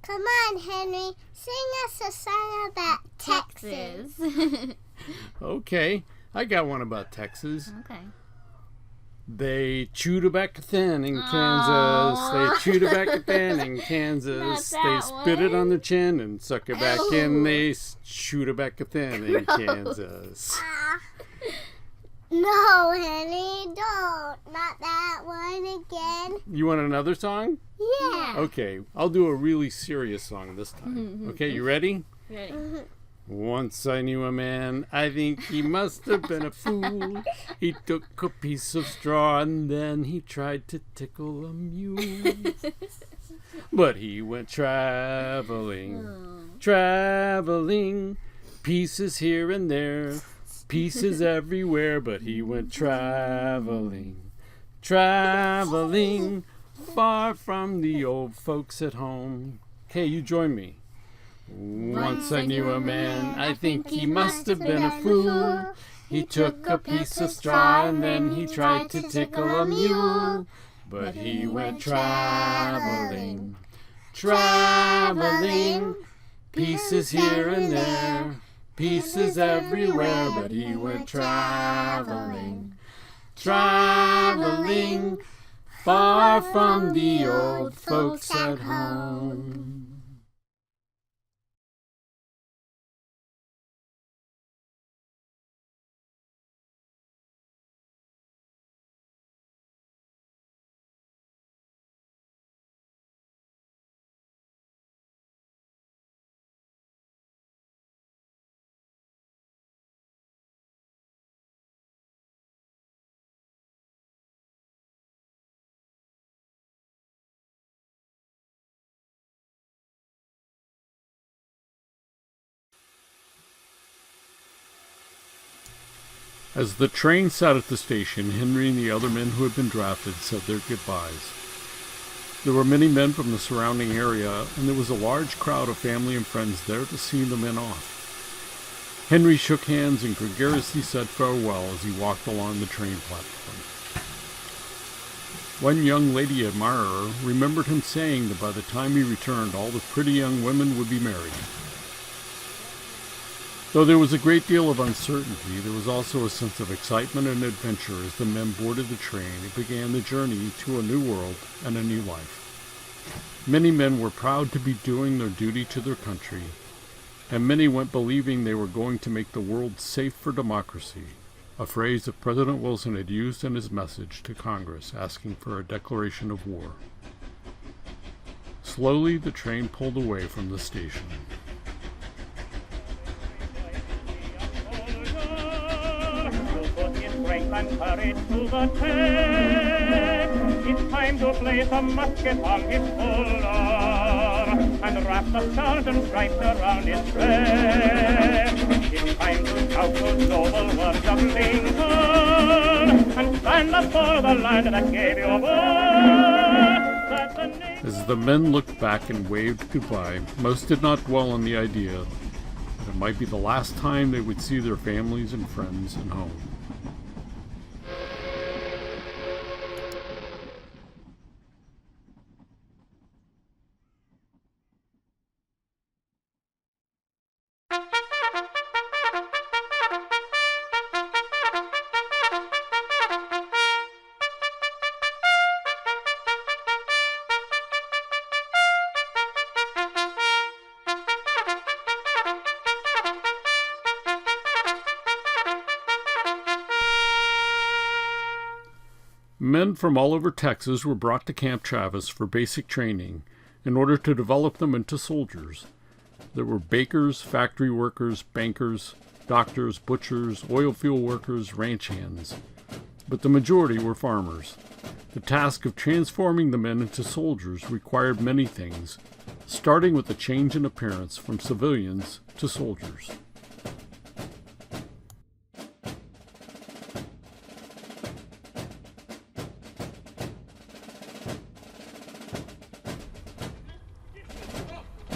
Come on, Henry. Sing us a song about Texas. Okay, I got one about Texas. Okay. They chewed tobacco thin in Kansas. They chewed tobacco thin in Kansas. They spit it on their chin and suck it back in. They chew tobacco thin in Kansas. No, Henry, don't. Not that one again. You want another song? Yeah. Okay, I'll do a really serious song this time. Okay, you ready? Ready. Once I knew a man, I think he must have been a fool. He took a piece of straw and then he tried to tickle a mule. But he went traveling, traveling, pieces here and there, pieces everywhere. But he went traveling, traveling, far from the old folks at home. Okay, you join me. Once I knew a man, I think he must have been a fool. He took a piece of straw and then he tried to tickle a mule. But he went traveling, traveling, pieces here and there, pieces everywhere. But he went traveling, traveling, far from the old folks at home. As the train sat at the station, Henry and the other men who had been drafted said their goodbyes. There were many men from the surrounding area, and there was a large crowd of family and friends there to see the men off. Henry shook hands and gregariously said farewell as he walked along the train platform. One young lady admirer remembered him saying that by the time he returned, all the pretty young women would be married. Though there was a great deal of uncertainty, there was also a sense of excitement and adventure as the men boarded the train and began the journey to a new world and a new life. Many men were proud to be doing their duty to their country, and many went believing they were going to make the world safe for democracy, a phrase that President Wilson had used in his message to Congress asking for a declaration of war. Slowly, the train pulled away from the station. And courage to the test. It's time to place a musket on his shoulder and wrap the sergeant stripes around his breast. It's time to shout those noble words of Lincoln and stand up for the land that gave you birth. As the men looked back and waved goodbye, most did not dwell on the idea that it might be the last time they would see their families and friends and home. Men from all over Texas were brought to Camp Travis for basic training in order to develop them into soldiers. There were bakers, factory workers, bankers, doctors, butchers, oil field workers, ranch hands. But the majority were farmers. The task of transforming the men into soldiers required many things, starting with a change in appearance from civilians to soldiers.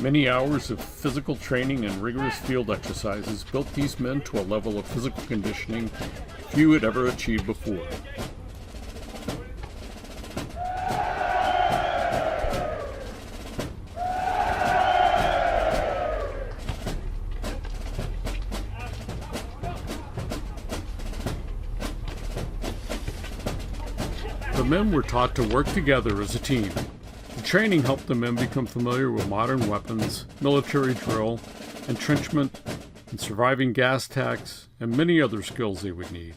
Many hours of physical training and rigorous field exercises built these men to a level of physical conditioning few had ever achieved before. men were taught to work together as a team. The training helped the men become familiar with modern weapons, military drill, entrenchment, and surviving gas attacks, and many other skills they would need.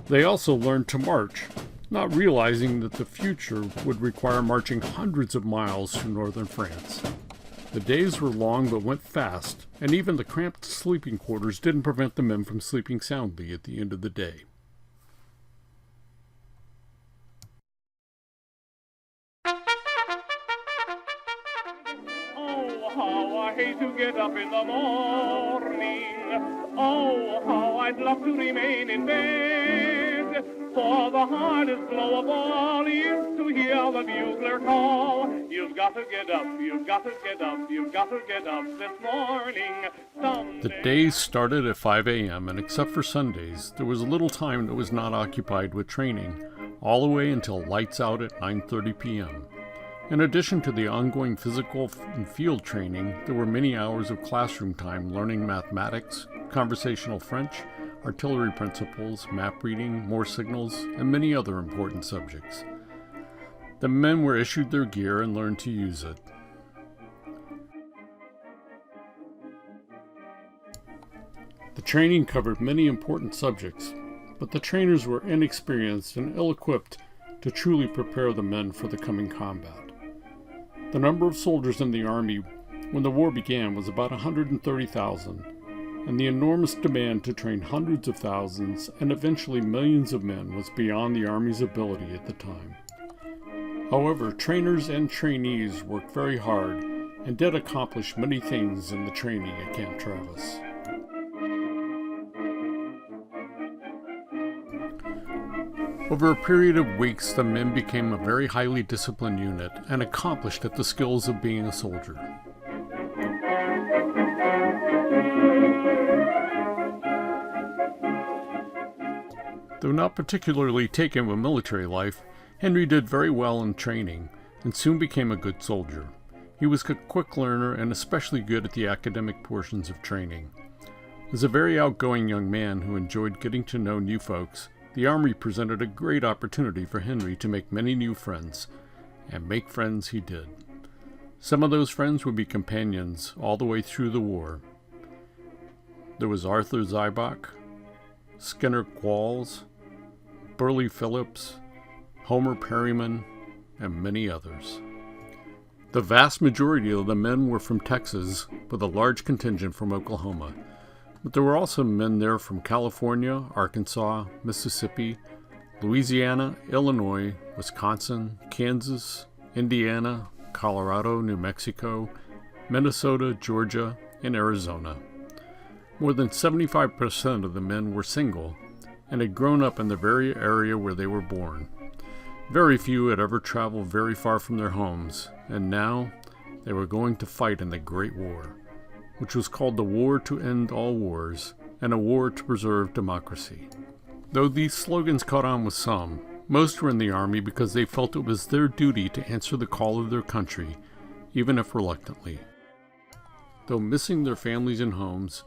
They also learned to march, not realizing that the future would require marching hundreds of miles through northern France. The days were long but went fast, and even the cramped sleeping quarters didn't prevent the men from sleeping soundly at the end of the day. Oh, how I hate to get up in the morning. Oh, how I'd love to remain in bed. For the hardest blow of all is to hear the bugler call. You've got to get up, you've got to get up, you've got to get up this morning. Someday. The days started at 5 a.m., and except for Sundays, there was little time that was not occupied with training, all the way until lights out at 9:30 p.m. In addition to the ongoing physical and field training, there were many hours of classroom time learning mathematics, conversational French, artillery principles, map reading, Morse signals, and many other important subjects. The men were issued their gear and learned to use it. The training covered many important subjects, but the trainers were inexperienced and ill-equipped to truly prepare the men for the coming combat. The number of soldiers in the army when the war began was about 130,000, and the enormous demand to train hundreds of thousands and eventually millions of men was beyond the Army's ability at the time. However, trainers and trainees worked very hard and did accomplish many things in the training at Camp Travis. Over a period of weeks, the men became a very highly disciplined unit and accomplished at the skills of being a soldier. Though not particularly taken with military life, Henry did very well in training and soon became a good soldier. He was a quick learner and especially good at the academic portions of training. As a very outgoing young man who enjoyed getting to know new folks, the Army presented a great opportunity for Henry to make many new friends, and make friends he did. Some of those friends would be companions all the way through the war. There was Arthur Zybach, Skinner Qualls, Burley Phillips, Homer Perryman, and many others. The vast majority of the men were from Texas, with a large contingent from Oklahoma. But there were also men there from California, Arkansas, Mississippi, Louisiana, Illinois, Wisconsin, Kansas, Indiana, Colorado, New Mexico, Minnesota, Georgia, and Arizona. More than 75% of the men were single and had grown up in the very area where they were born. Very few had ever traveled very far from their homes, and now they were going to fight in the Great War, which was called the War to End All Wars and a War to Preserve Democracy. Though these slogans caught on with some, most were in the Army because they felt it was their duty to answer the call of their country, even if reluctantly. Though missing their families and homes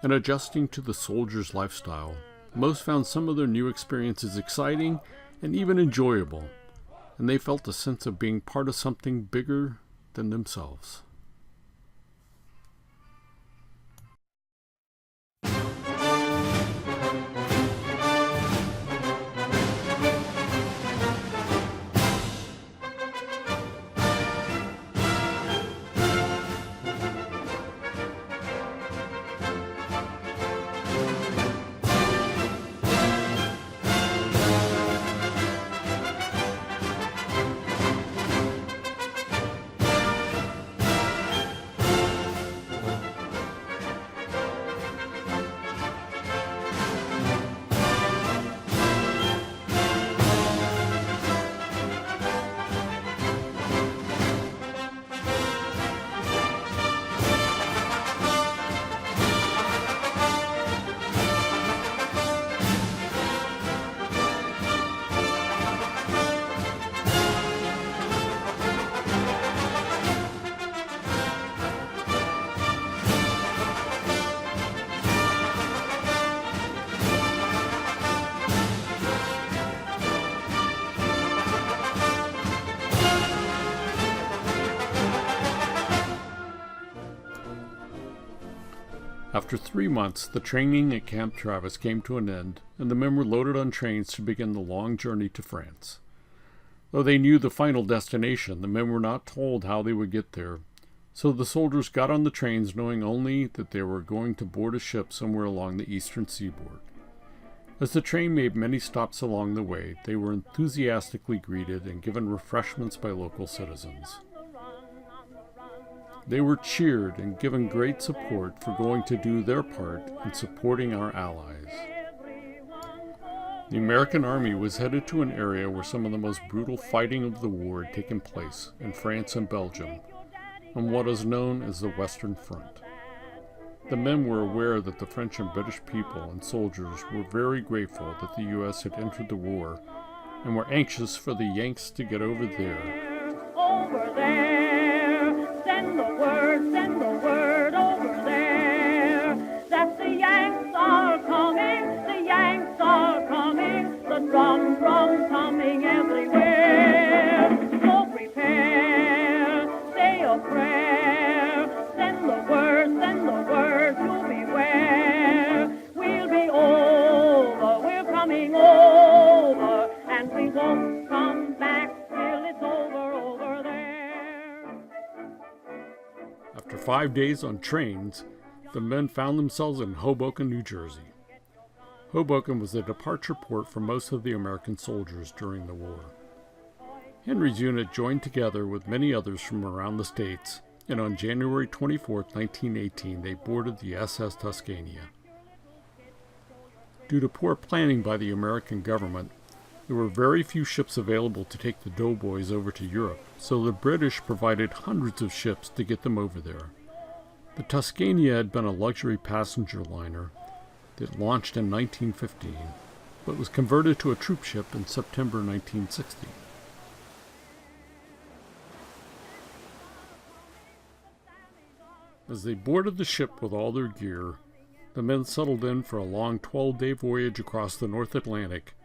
and adjusting to the soldier's lifestyle, most found some of their new experiences exciting and even enjoyable, and they felt a sense of being part of something bigger than themselves. After 3 months, the training at Camp Travis came to an end, and the men were loaded on trains to begin the long journey to France. Though they knew the final destination, the men were not told how they would get there, so the soldiers got on the trains knowing only that they were going to board a ship somewhere along the eastern seaboard. As the train made many stops along the way, they were enthusiastically greeted and given refreshments by local citizens. They were cheered and given great support for going to do their part in supporting our allies. The American army was headed to an area where some of the most brutal fighting of the war had taken place, in France and Belgium, on what is known as the Western Front. The men were aware that the French and British people and soldiers were very grateful that the U.S. had entered the war and were anxious for the Yanks to get over there. Over there, send the word over there, that the Yanks are coming, the drums coming everywhere. So prepare, say a prayer, send the word to beware. We'll be over, we're coming over, and we won't come back till it's over there. After 5 days on trains, the men found themselves in Hoboken, New Jersey. Hoboken was the departure port for most of the American soldiers during the war. Henry's unit joined together with many others from around the states, and on January 24, 1918, they boarded the SS Tuscania. Due to poor planning by the American government, there were very few ships available to take the doughboys over to Europe, so the British provided hundreds of ships to get them over there. The Tuscania had been a luxury passenger liner that launched in 1915, but was converted to a troop ship in September 1960. As they boarded the ship with all their gear, the men settled in for a long 12-day voyage across the North Atlantic,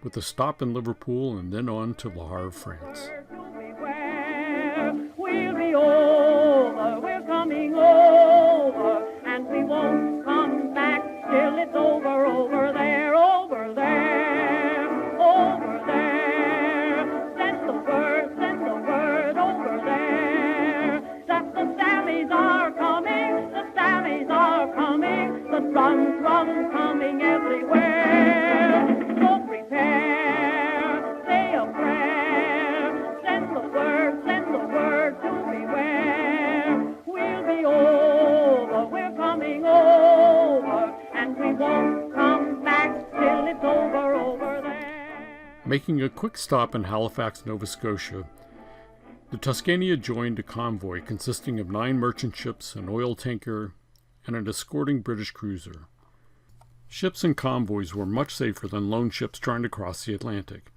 with a stop in Liverpool and then on to Le Havre, France. We'll be over, we're coming over, and we won't come back till it's over there, over there, over there. Send the word over there, that the Sallies are coming, the drums coming everywhere. So prepare, say a prayer, send the word to beware. We'll be over, we're coming over, and we won't come back till it's over there. Making a quick stop in Halifax, Nova Scotia, the Tuscania joined a convoy consisting of 9 merchant ships, an oil tanker, and an escorting British cruiser. Ships and convoys were much safer than lone ships trying to cross the Atlantic.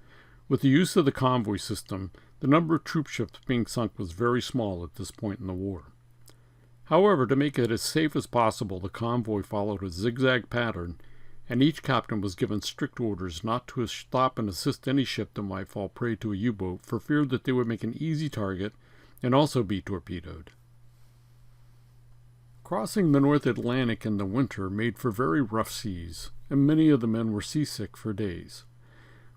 With the use of the convoy system, the number of troop ships being sunk was very small at this point in the war. However, to make it as safe as possible, the convoy followed a zigzag pattern, and each captain was given strict orders not to stop and assist any ship that might fall prey to a U-boat for fear that they would make an easy target and also be torpedoed. Crossing the North Atlantic in the winter made for very rough seas, and many of the men were seasick for days.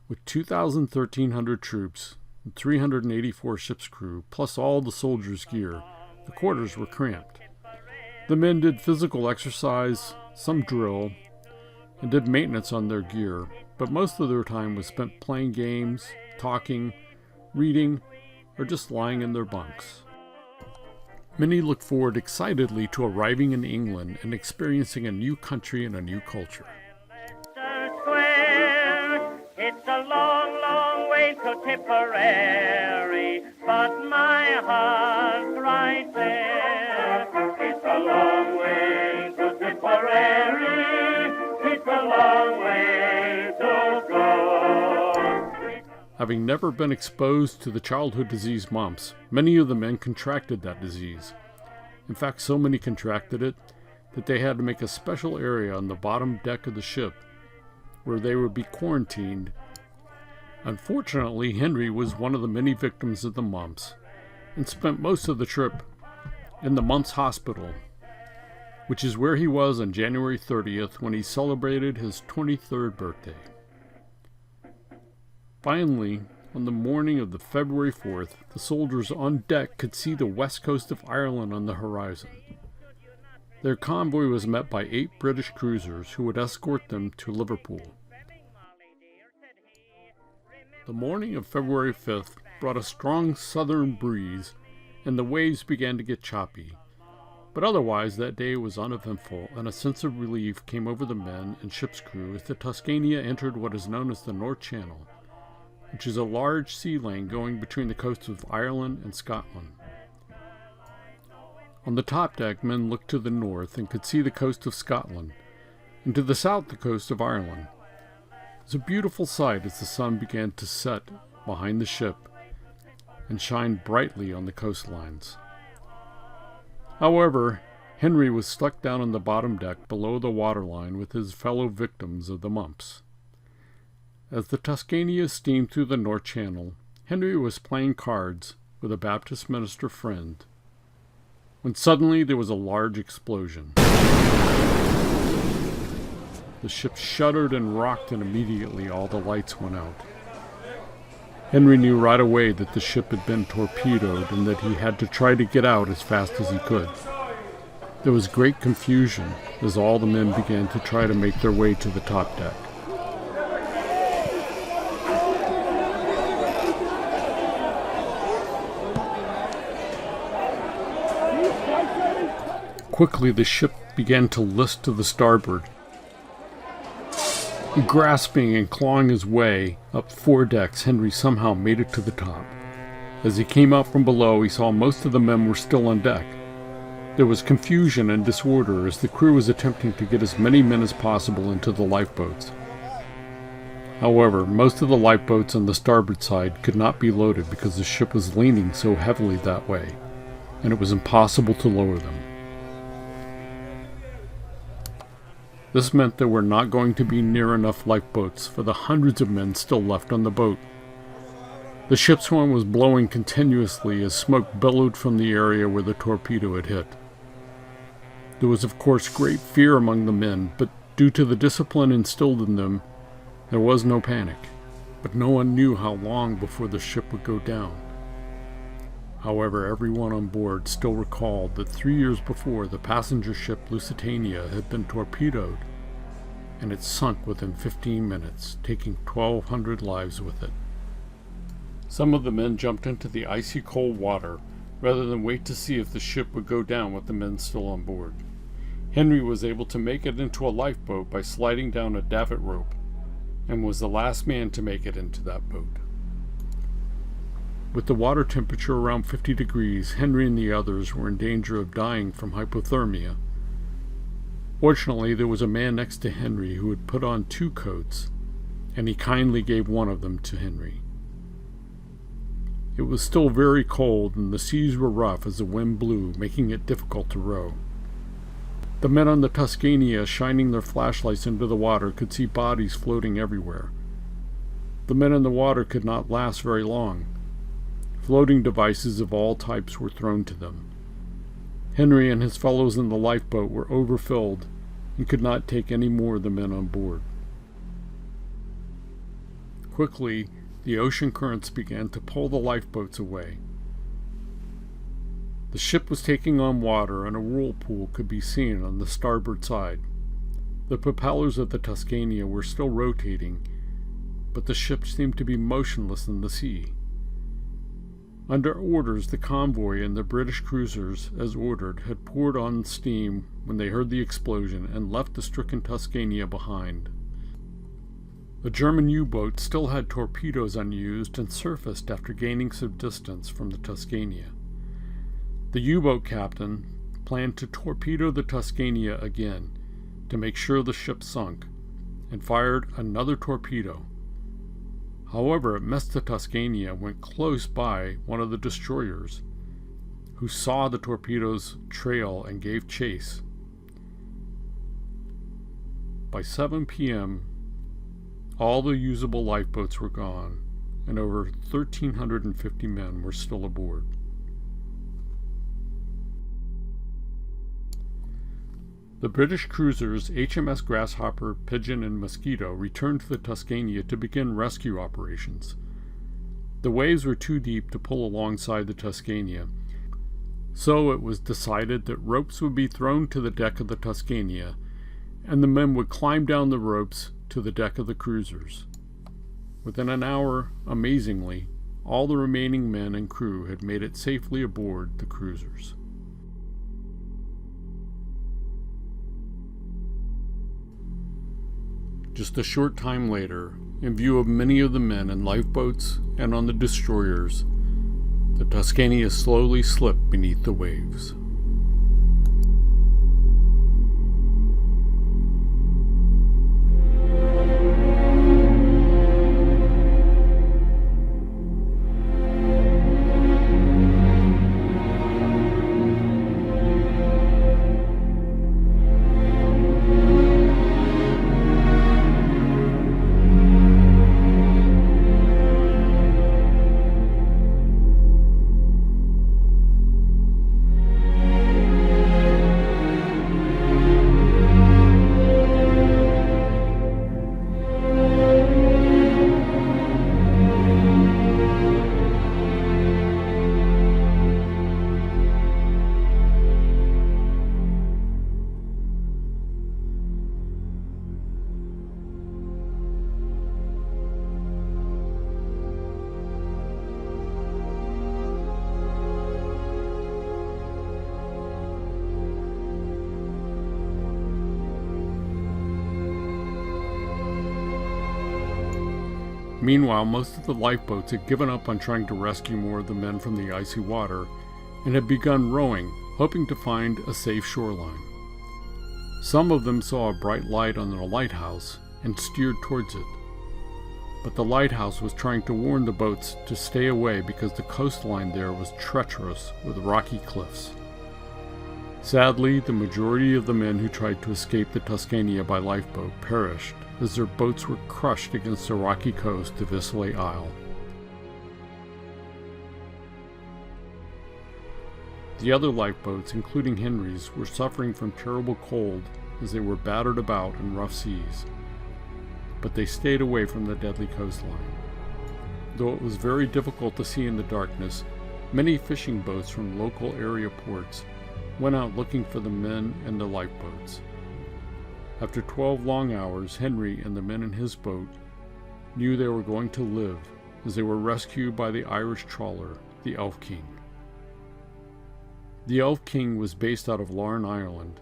With 1,300 troops and 384 ship's crew, plus all the soldiers' gear, the quarters were cramped. The men did physical exercise, some drill, and did maintenance on their gear, but most of their time was spent playing games, talking, reading, or just lying in their bunks. Many look forward excitedly to arriving in England and experiencing a new country and a new culture. It's a long, long way to Tipperary, but my heart's right there. It's a long way to Tipperary, it's a long way to go. Having never been exposed to the childhood disease mumps, many of the men contracted that disease. In fact, so many contracted it that they had to make a special area on the bottom deck of the ship where they would be quarantined. Unfortunately, Henry was one of the many victims of the mumps and spent most of the trip in the mumps hospital. which is where he was on January 30th when he celebrated his 23rd birthday. Finally, on the morning of the February 4th, the soldiers on deck could see the west coast of Ireland on the horizon. Their convoy was met by 8 British cruisers who would escort them to Liverpool. The morning of February 5th brought a strong southern breeze, and the waves began to get choppy. But otherwise, that day was uneventful, and a sense of relief came over the men and ship's crew as the Tuscania entered what is known as the North Channel, which is a large sea lane going between the coasts of Ireland and Scotland. On the top deck, men looked to the north and could see the coast of Scotland, and to the south the coast of Ireland. It was a beautiful sight as the sun began to set behind the ship and shine brightly on the coastlines. However, Henry was stuck down on the bottom deck below the waterline with his fellow victims of the mumps. As the Tuscania steamed through the North Channel, Henry was playing cards with a Baptist minister friend, when suddenly there was a large explosion. The ship shuddered and rocked, and immediately all the lights went out. Henry knew right away that the ship had been torpedoed and that he had to try to get out as fast as he could. There was great confusion as all the men began to try to make their way to the top deck. Quickly the ship began to list to the starboard. Grasping and clawing his way up 4 decks, Henry somehow made it to the top. As he came out from below, he saw most of the men were still on deck. There was confusion and disorder as the crew was attempting to get as many men as possible into the lifeboats. However, most of the lifeboats on the starboard side could not be loaded because the ship was leaning so heavily that way, and it was impossible to lower them. This meant there were not going to be near enough lifeboats for the hundreds of men still left on the boat. The ship's horn was blowing continuously as smoke billowed from the area where the torpedo had hit. There was of course great fear among the men, but due to the discipline instilled in them, there was no panic. But no one knew how long before the ship would go down. However, everyone on board still recalled that 3 years before, the passenger ship Lusitania had been torpedoed, and it sunk within 15 minutes, taking 1,200 lives with it. Some of the men jumped into the icy cold water, rather than wait to see if the ship would go down with the men still on board. Henry was able to make it into a lifeboat by sliding down a davit rope, and was the last man to make it into that boat. With the water temperature around 50 degrees, Henry and the others were in danger of dying from hypothermia. Fortunately, there was a man next to Henry who had put on 2 coats, and he kindly gave one of them to Henry. It was still very cold, and the seas were rough as the wind blew, making it difficult to row. The men on the Tuscania, shining their flashlights into the water, could see bodies floating everywhere. The men in the water could not last very long. Floating devices of all types were thrown to them. Henry and his fellows in the lifeboat were overfilled and could not take any more of the men on board. Quickly, the ocean currents began to pull the lifeboats away. The ship was taking on water, and a whirlpool could be seen on the starboard side. The propellers of the Tuscania were still rotating, but the ship seemed to be motionless in the sea. Under orders, the convoy and the British cruisers, as ordered, had poured on steam when they heard the explosion and left the stricken Tuscania behind. The German U-boat still had torpedoes unused and surfaced after gaining some distance from the Tuscania. The U-boat captain planned to torpedo the Tuscania again to make sure the ship sunk, and fired another torpedo. However, it missed the Tuscania and went close by one of the destroyers, who saw the torpedo's trail and gave chase. By 7 p.m., all the usable lifeboats were gone, and over 1,350 men were still aboard. The British cruisers HMS Grasshopper, Pigeon, and Mosquito returned to the Tuscania to begin rescue operations. The waves were too deep to pull alongside the Tuscania, so it was decided that ropes would be thrown to the deck of the Tuscania, and the men would climb down the ropes to the deck of the cruisers. Within an hour, amazingly, all the remaining men and crew had made it safely aboard the cruisers. Just a short time later, in view of many of the men in lifeboats and on the destroyers, the Tuscania slowly slipped beneath the waves. Meanwhile, most of the lifeboats had given up on trying to rescue more of the men from the icy water and had begun rowing, hoping to find a safe shoreline. Some of them saw a bright light on their lighthouse and steered towards it. But the lighthouse was trying to warn the boats to stay away because the coastline there was treacherous with rocky cliffs. Sadly, the majority of the men who tried to escape the Tuscania by lifeboat perished as their boats were crushed against the rocky coast of Isolate Isle. The other lifeboats, including Henry's, were suffering from terrible cold as they were battered about in rough seas, but they stayed away from the deadly coastline. Though it was very difficult to see in the darkness, many fishing boats from local area ports went out looking for the men and the lifeboats. After 12 long hours, Henry and the men in his boat knew they were going to live as they were rescued by the Irish trawler, the Elf King. The Elf King was based out of Larne, Ireland,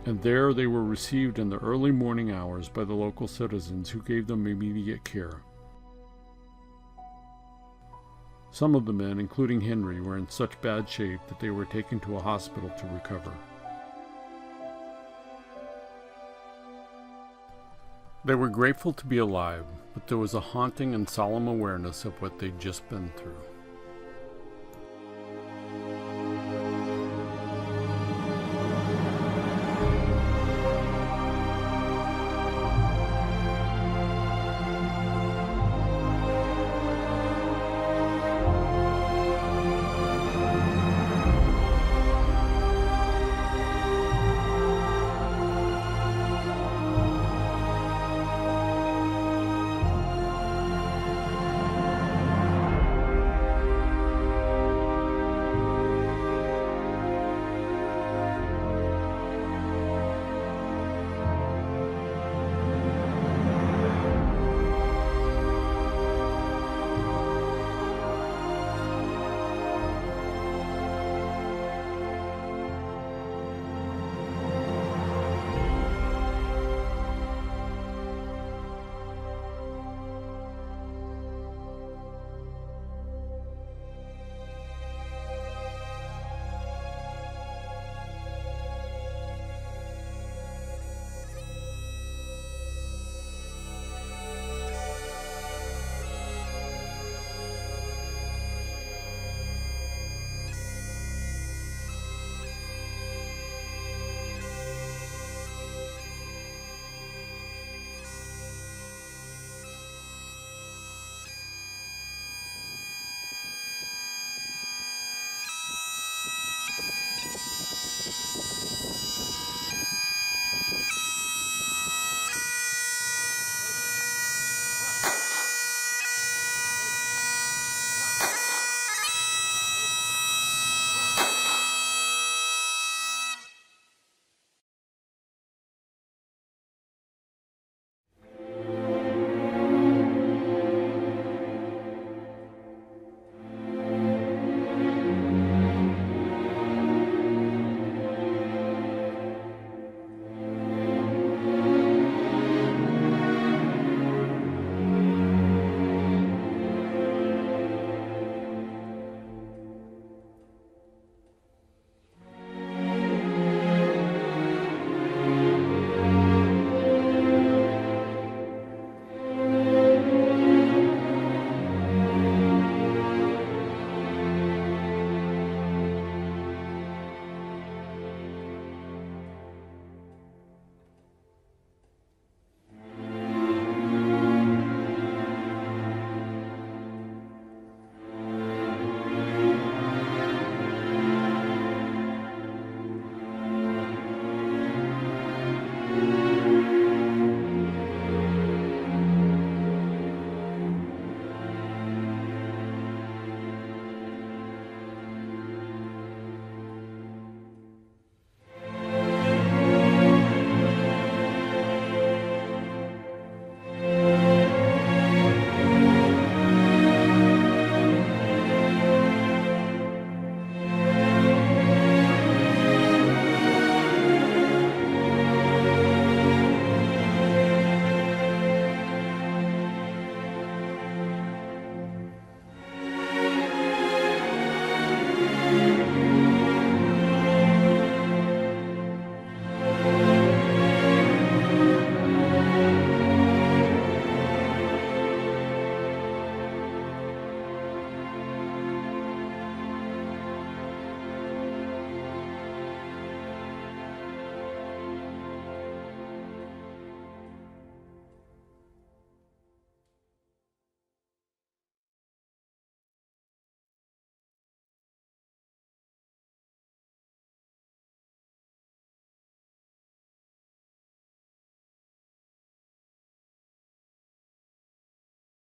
and there they were received in the early morning hours by the local citizens who gave them immediate care. Some of the men, including Henry, were in such bad shape that they were taken to a hospital to recover. They were grateful to be alive, but there was a haunting and solemn awareness of what they'd just been through.